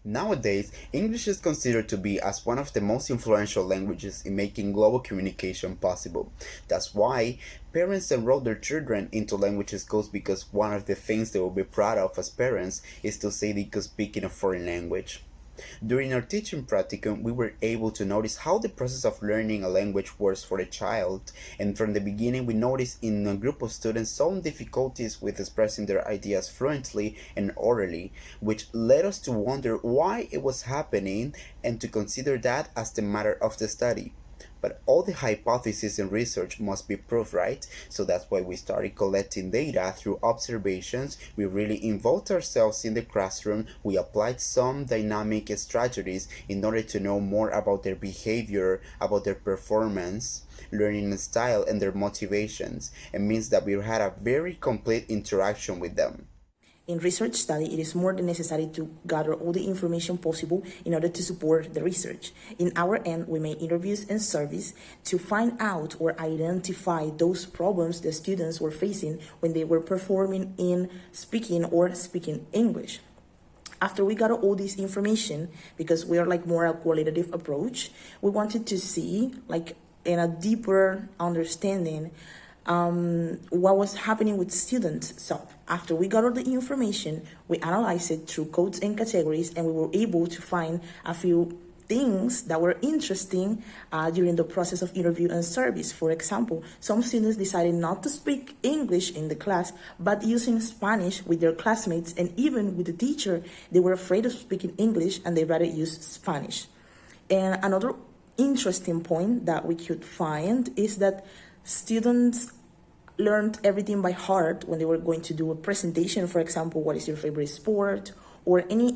Nowadays, English is considered to be as one of the most influential languages in making global communication possible. That's why parents enroll their children into language schools, because one of the things they will be proud of as parents is to say they could speak in a foreign language. During our teaching practicum, we were able to notice how the process of learning a language works for a child, and from the beginning we noticed in a group of students some difficulties with expressing their ideas fluently and orally, which led us to wonder why it was happening and to consider that as the matter of the study. But all the hypotheses and research must be proved, right? So that's why we started collecting data through observations. We really involved ourselves in the classroom. We applied some dynamic strategies in order to know more about their behavior, about their performance, learning style, and their motivations. It means that we had a very complete interaction with them. In research study, it is more than necessary to gather all the information possible in order to support the research. In our end, we made interviews and surveys to find out or identify those problems the students were facing when they were performing in speaking or speaking English. After we got all this information, because we are more a qualitative approach, we wanted to see in a deeper understanding what was happening with students. So after we got all the information, we analyzed it through codes and categories, and we were able to find a few things that were interesting during the process of interview and surveys. For example, some students decided not to speak English in the class, but using Spanish with their classmates, and even with the teacher, they were afraid of speaking English and they rather use Spanish. And another interesting point that we could find is that students learned everything by heart when they were going to do a presentation. For example, what is your favorite sport, or any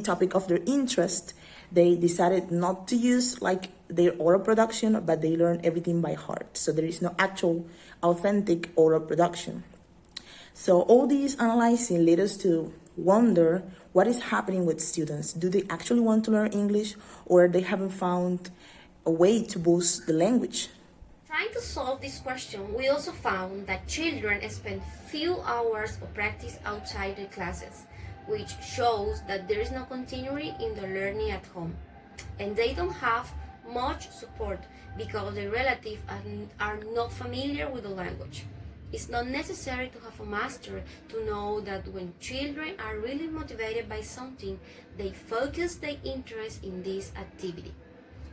topic of their interest. They decided not to use their oral production, but they learned everything by heart. So there is no actual authentic oral production. So all these analyzing led us to wonder what is happening with students. Do they actually want to learn English, or they haven't found a way to boost the language? Trying to solve this question, we also found that children spend few hours of practice outside the classes, which shows that there is no continuity in the learning at home. And they don't have much support because their relatives are not familiar with the language. It's not necessary to have a master to know that when children are really motivated by something, they focus their interest in this activity.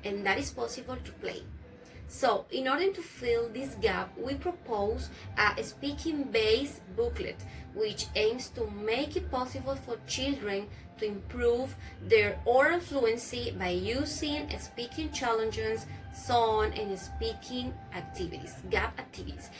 And that is possible to play. So, in order to fill this gap, we propose a speaking-based booklet, which aims to make it possible for children to improve their oral fluency by using speaking challenges, song, and speaking activities, gap activities.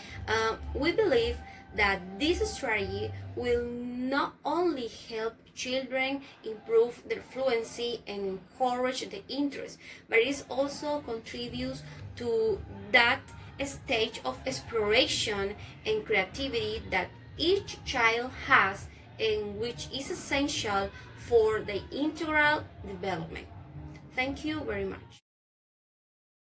We believe that this strategy will not only help children improve their fluency and encourage the interest, but it also contributes to that stage of exploration and creativity that each child has, and which is essential for the integral development. Thank you very much.